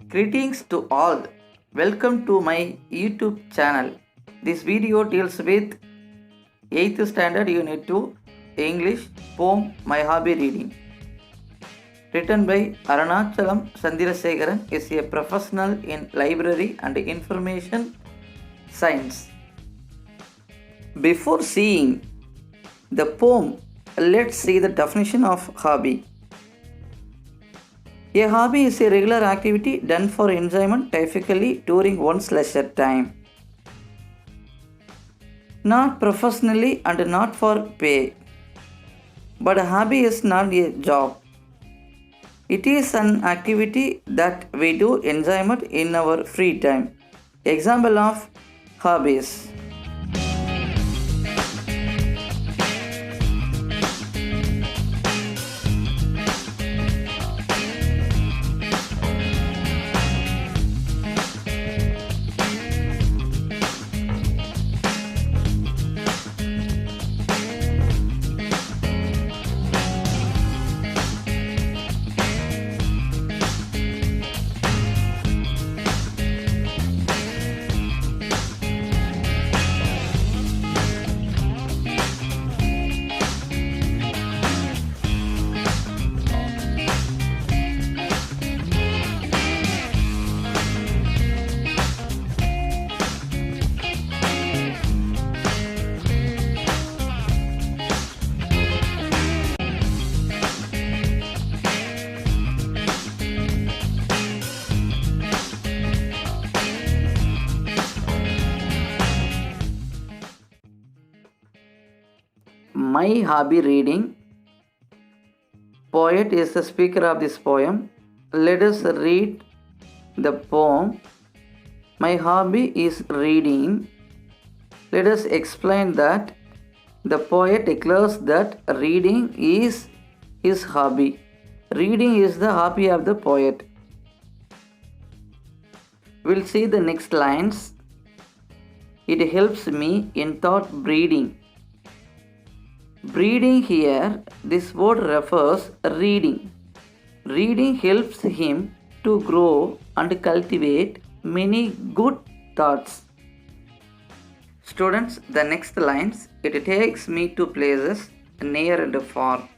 Greetings to all. Welcome to my YouTube channel. This video deals with 8th standard unit 2 English poem My Hobby Reading. Written by Arunachalam Sandirasegaran, is a professional in library and information science. Before seeing the poem, let's see the definition of hobby. A hobby is a regular activity done for enjoyment, typically during one's leisure time. Not professionally and not for pay. But a hobby is not a job. It is an activity that we do enjoyment in our free time. Example of hobbies. My hobby reading. Poet is the speaker of this poem. Let us read the poem. My hobby is reading. Let us explain that the poet declares that reading is his hobby. Reading is the hobby of the poet. We'll see the next lines. It helps me in thought breeding. Breeding here, this word refers reading. Reading helps him to grow and cultivate many good thoughts. Students, the next lines, it takes me to places near and far.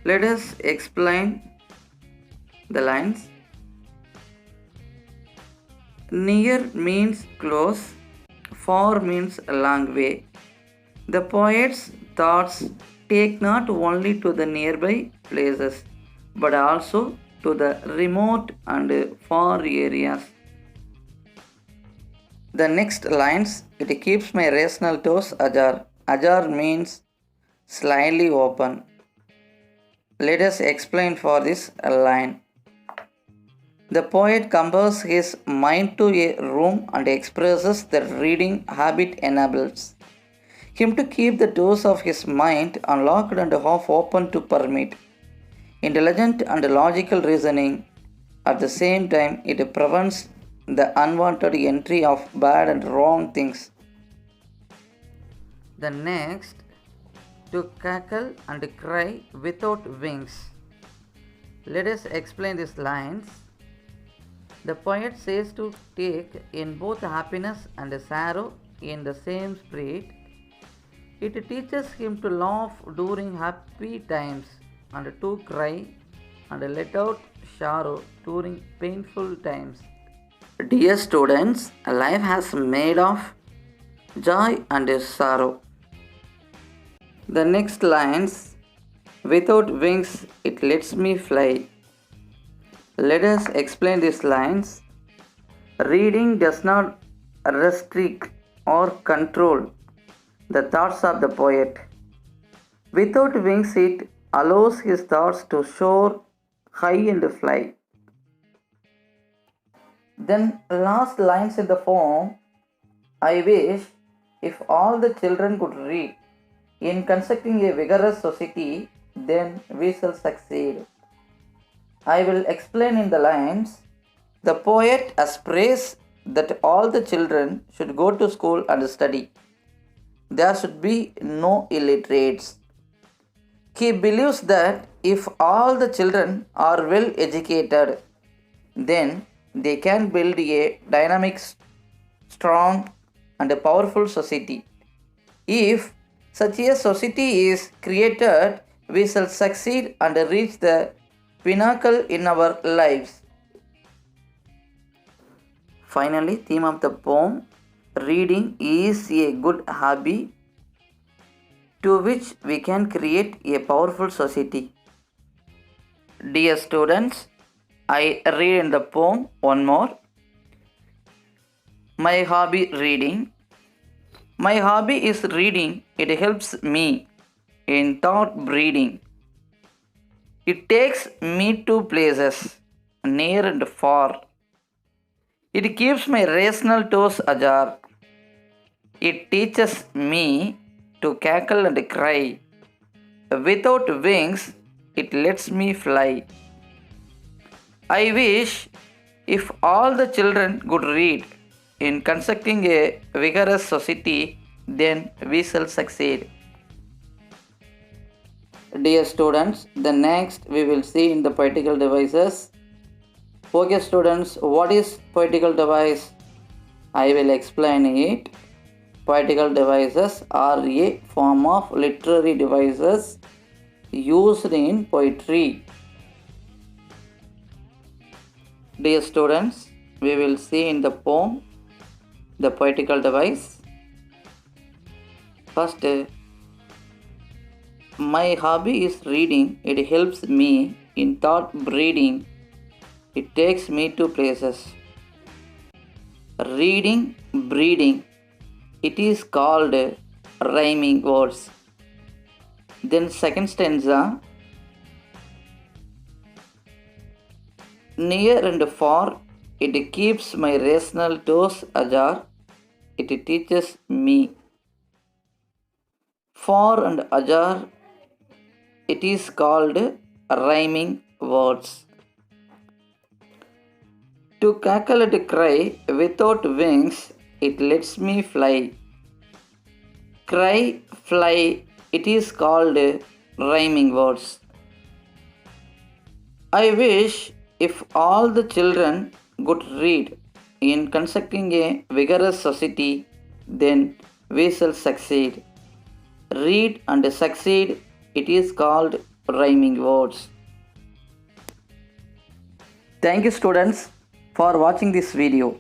Let us explain the lines. Near means close, far means a long way. The poet's thoughts take not only to the nearby places but also to the remote and far areas. The next lines, it keeps my rational toes ajar. Ajar means slightly open. Let us explain for this line. The poet compares his mind to a room and expresses that reading habit enables him to keep the doors of his mind unlocked and half open to permit intelligent and logical reasoning. At the same time, it prevents the unwanted entry of bad and wrong things. The next, to cackle and cry without wings. Let us explain these lines. The poet says to take in both happiness and sorrow in the same spirit. It teaches him to laugh during happy times and to cry and let out sorrow during painful times. Dear students, life has made of joy and sorrow. The next lines, without wings it lets me fly. Let us explain these lines. Reading does not restrict or control the thoughts of the poet. Without wings, it allows his thoughts to soar high and fly. Then, last lines in the poem. I wish if all the children could read. In constructing a vigorous society, then we shall succeed. I will explain in the lines. The poet aspires that all the children should go to school and study. There should be no illiterates. He believes that if all the children are well educated, then they can build a dynamic, strong, and a powerful society. If such a society is created, we shall succeed and reach the pinnacle in our lives. Finally, theme of the poem: reading is a good hobby to which we can create a powerful society. Dear students, I read in the poem one more. My hobby reading. My hobby is reading. It helps me in thought breeding. It takes me to places near and far. It keeps my rational toes ajar. It teaches me to cackle and cry. Without wings, it lets me fly. I wish if all the children could read in constructing a vigorous society, then we shall succeed. Dear students, the next we will see in the poetical devices. Okay students, what is poetical device? I will explain it. Poetical devices are a form of literary devices used in poetry. Dear students, we will see in the poem the poetical device. First, my hobby is reading. It helps me in thought breeding. It takes me to places. Reading, breeding. It is called rhyming words. Then second stanza. Near and far, it keeps my rational toes ajar. It teaches me. Far and ajar, it is called rhyming words. To cackle and cry without wings, it lets me fly. Cry, fly, it is called rhyming words. I wish if all the children could read in constructing a vigorous society, then we shall succeed. Read and succeed, it is called rhyming words. Thank you students for watching this video.